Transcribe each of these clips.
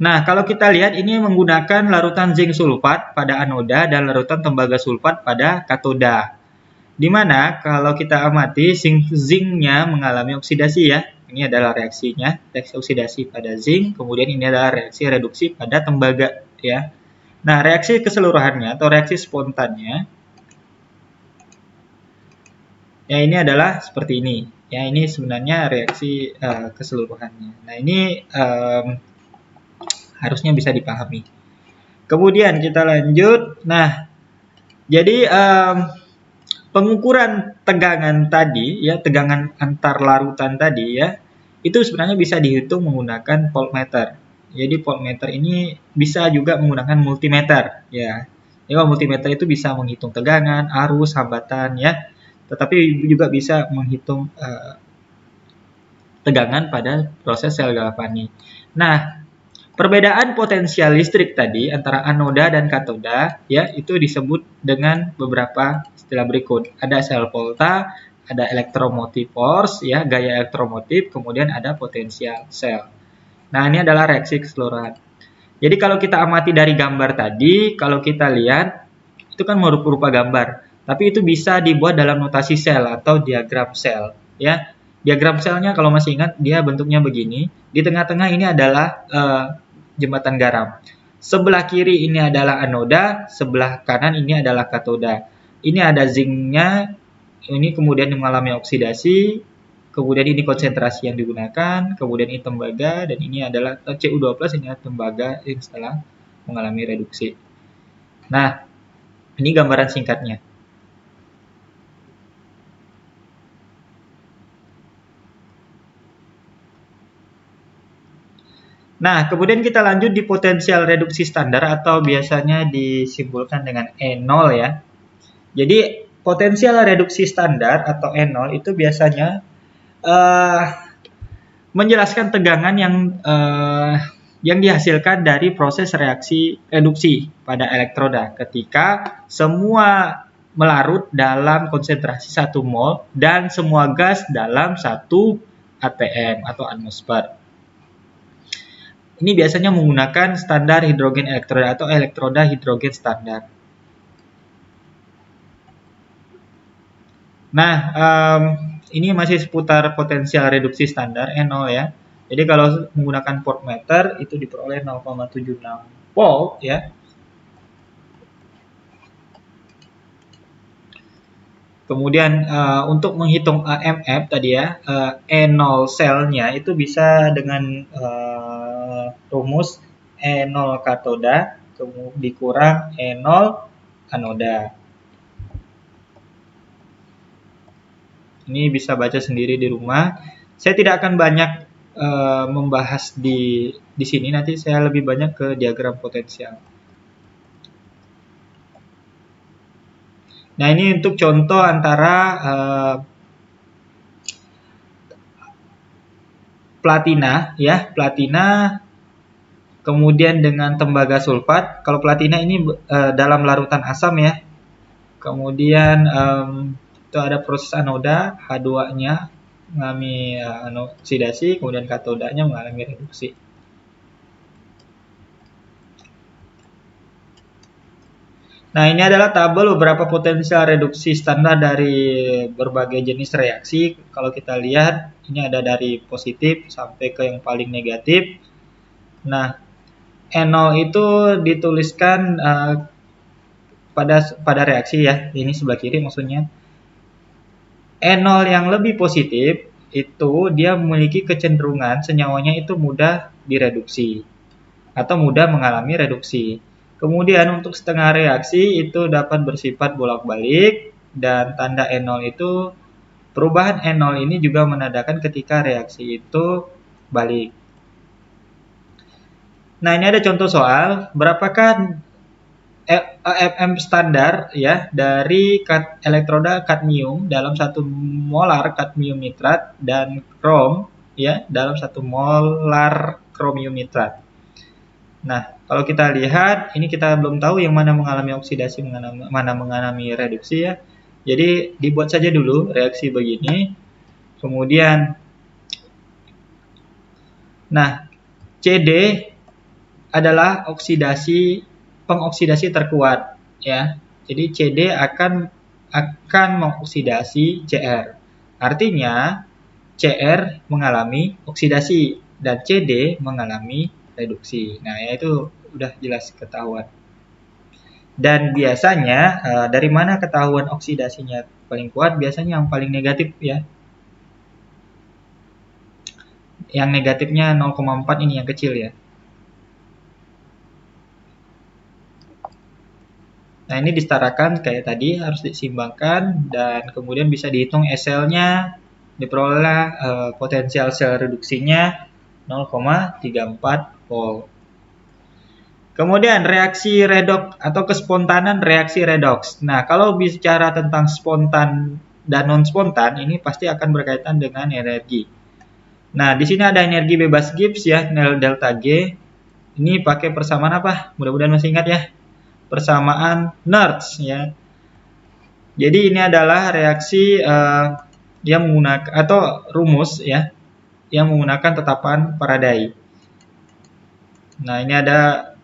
Nah, kalau kita lihat ini menggunakan larutan zinc sulfat pada anoda dan larutan tembaga sulfat pada katoda. Di mana kalau kita amati zinc-nya mengalami oksidasi ya. Ini adalah reaksinya, reaksi oksidasi pada zinc, kemudian ini adalah reaksi reduksi pada tembaga ya. Nah, reaksi keseluruhannya atau reaksi spontannya ya ini adalah seperti ini. Ya, ini sebenarnya reaksi keseluruhannya. Nah, ini harusnya bisa dipahami. Kemudian kita lanjut. Nah, jadi pengukuran tegangan tadi ya, tegangan antar larutan tadi ya, itu sebenarnya bisa dihitung menggunakan voltmeter. Jadi voltmeter ini bisa juga menggunakan multimeter ya. Jadi multimeter itu bisa menghitung tegangan, arus, hambatan ya. Tetapi juga bisa menghitung tegangan pada proses sel galvanik. Nah, perbedaan potensial listrik tadi antara anoda dan katoda ya itu disebut dengan beberapa istilah berikut. Ada sel volta, ada electromotive force ya, gaya elektromotif, kemudian ada potensial sel. Nah, ini adalah reaksi keseluruhan. Jadi kalau kita amati dari gambar tadi, kalau kita lihat itu kan berupa gambar, tapi itu bisa dibuat dalam notasi sel atau diagram sel ya. Diagram selnya kalau masih ingat dia bentuknya begini. Di tengah-tengah ini adalah jembatan garam. Sebelah kiri ini adalah anoda, sebelah kanan ini adalah katoda. Ini ada zinc-nya, ini kemudian mengalami oksidasi, kemudian ini konsentrasi yang digunakan, kemudian ini tembaga, dan ini adalah Cu2+, ini adalah tembaga yang setelah mengalami reduksi. Nah, ini gambaran singkatnya. Nah, kemudian kita lanjut di potensial reduksi standar atau biasanya disimbolkan dengan E0 ya. Jadi, potensial reduksi standar atau E0 itu biasanya menjelaskan tegangan yang dihasilkan dari proses reaksi reduksi pada elektroda ketika semua melarut dalam konsentrasi 1 mol dan semua gas dalam 1 atm atau atmosfer. Ini biasanya menggunakan standar hidrogen elektroda atau elektroda hidrogen standar. Nah, ini masih seputar potensial reduksi standar E0 ya. Jadi kalau menggunakan voltmeter itu diperoleh 0,76 volt ya. Kemudian untuk menghitung AMF tadi ya, E0 selnya itu bisa dengan rumus E0 katoda dikurang E0 anoda. Ini bisa baca sendiri di rumah. Saya tidak akan banyak membahas di sini, nanti saya lebih banyak ke diagram potensial. Nah, ini untuk contoh antara platina ya, platina kemudian dengan tembaga sulfat. Kalau platina ini dalam larutan asam ya. Kemudian itu ada proses anoda, H2-nya mengalami oksidasi, kemudian katodanya mengalami reduksi. Nah, ini adalah tabel beberapa potensial reduksi standar dari berbagai jenis reaksi. Kalau kita lihat, ini ada dari positif sampai ke yang paling negatif. Nah, E0 itu dituliskan pada reaksi ya, ini sebelah kiri maksudnya. E0 yang lebih positif itu dia memiliki kecenderungan senyawanya itu mudah direduksi atau mudah mengalami reduksi. Kemudian untuk setengah reaksi itu dapat bersifat bolak-balik dan tanda E0 itu perubahan E0 ini juga menandakan ketika reaksi itu balik. Nah, ini ada contoh soal, berapakah AMM standar ya dari elektroda kadmium dalam 1 molar kadmium nitrat dan krom ya dalam 1 molar kromium nitrat. Nah, kalau kita lihat, ini kita belum tahu yang mana mengalami oksidasi, mana mengalami reduksi ya. Jadi, dibuat saja dulu reaksi begini. Kemudian, nah, CD adalah pengoksidasi terkuat ya. Jadi CD akan mengoksidasi CR. Artinya CR mengalami oksidasi dan CD mengalami reduksi. Nah, ya itu udah jelas ketahuan. Dan biasanya dari mana ketahuan oksidasinya paling kuat? Biasanya yang paling negatif ya. Yang negatifnya 0,4 ini yang kecil ya. Nah, ini disetarakan kayak tadi, harus diseimbangkan dan kemudian bisa dihitung SL-nya, diperoleh potensial sel reduksinya 0,34 volt. Kemudian reaksi redoks atau kespontanan reaksi redoks. Nah, kalau bicara tentang spontan dan non spontan, ini pasti akan berkaitan dengan energi. Nah, di sini ada energi bebas Gibbs ya, delta G. Ini pakai persamaan apa? Mudah-mudahan masih ingat ya. Persamaan Nernst ya. Jadi ini adalah reaksi yang menggunakan atau rumus ya, yang menggunakan tetapan Faraday. Nah, ini ada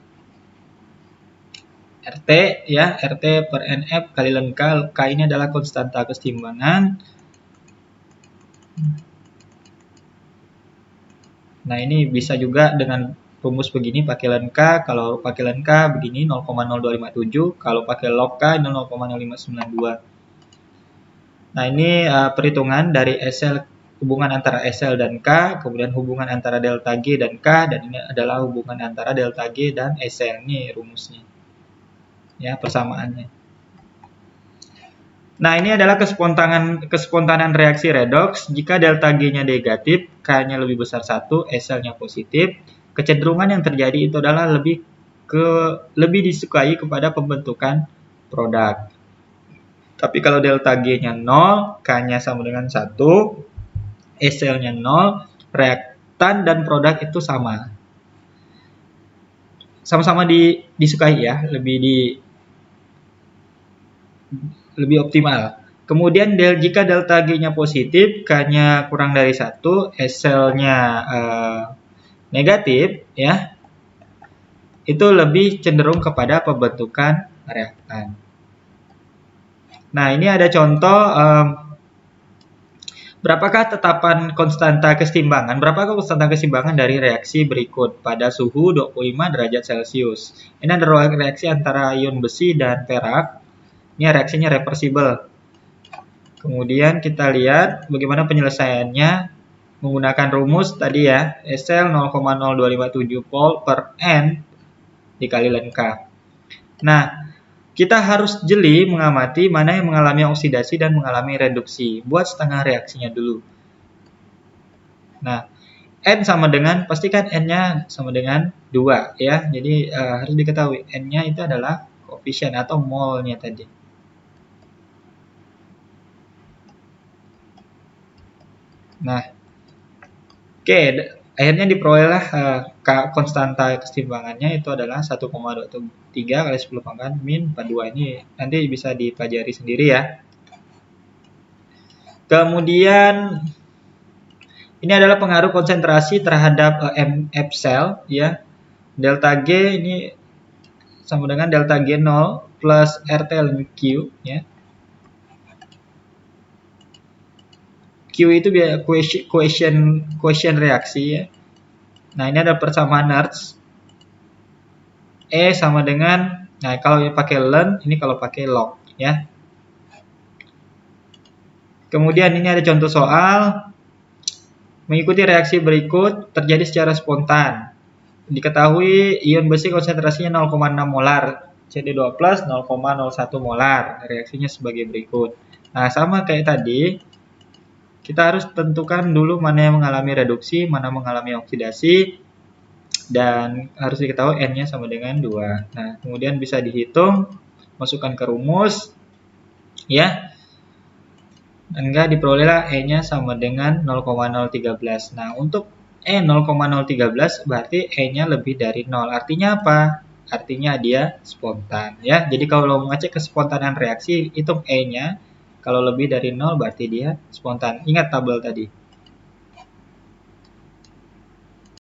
RT ya, RT per NF kali ln K. K ini adalah konstanta keseimbangan. Nah, ini bisa juga dengan rumus begini pakai ln K. Kalau pakai ln K begini 0,0257, kalau pakai log K 0,0592. Nah, ini perhitungan dari SL, hubungan antara SL dan K, kemudian hubungan antara delta G dan K, dan ini adalah hubungan antara delta G dan SL. Ini rumusnya. Ya, persamaannya. Nah, ini adalah kespontanan reaksi redoks. Jika delta G-nya negatif, K-nya lebih besar 1, SL-nya positif, kecenderungan yang terjadi itu adalah lebih disukai kepada pembentukan produk. Tapi kalau delta G-nya 0, K-nya sama dengan 1, SL-nya 0, reaktan dan produk itu sama. Sama-sama disukai ya, lebih optimal. Kemudian jika delta G-nya positif, K-nya kurang dari 1, SL-nya negatif ya, itu lebih cenderung kepada pembentukan reaktan. Nah, ini ada contoh berapakah tetapan konstanta keseimbangan? Berapakah konstanta keseimbangan dari reaksi berikut pada suhu 25 derajat Celcius? Ini adalah reaksi antara ion besi dan perak. Ini reaksinya reversible. Kemudian kita lihat bagaimana penyelesaiannya menggunakan rumus tadi ya, SL 0,0257 volt per N dikali ln K. Nah, kita harus jeli mengamati mana yang mengalami oksidasi dan mengalami reduksi. Buat setengah reaksinya dulu. Nah, N sama dengan, pastikan N-nya sama dengan 2 ya. Jadi harus diketahui N-nya itu adalah koefisien atau mol-nya tadi. Nah, oke, akhirnya diperolehlah konstanta keseimbangannya itu adalah 1,23 kali 10 pangkat min 42. Ini nanti bisa dipelajari sendiri ya. Kemudian ini adalah pengaruh konsentrasi terhadap MF cell ya. Delta G ini sama dengan delta G0 plus RT ln Q ya. Q itu quotient reaksi ya. Nah, ini ada persamaan Nernst. E sama dengan, nah kalau pakai ln, ini kalau pakai log ya. Kemudian ini ada contoh soal. Mengikuti reaksi berikut terjadi secara spontan. Diketahui ion besi konsentrasinya 0,6 molar, CD2+, 0,01 molar. Reaksinya sebagai berikut. Nah, sama kayak tadi, kita harus tentukan dulu mana yang mengalami reduksi, mana mengalami oksidasi, dan harus diketahui N-nya sama dengan 2. Nah, kemudian bisa dihitung, masukkan ke rumus, ya. Dan enggak diperolehlah E-nya sama dengan 0,013. Nah, untuk E 0,013 berarti E-nya lebih dari 0. Artinya apa? Artinya dia spontan, ya. Jadi kalau mau ngecek kespontanan reaksi, hitung E-nya. Kalau lebih dari 0 berarti dia spontan. Ingat tabel tadi.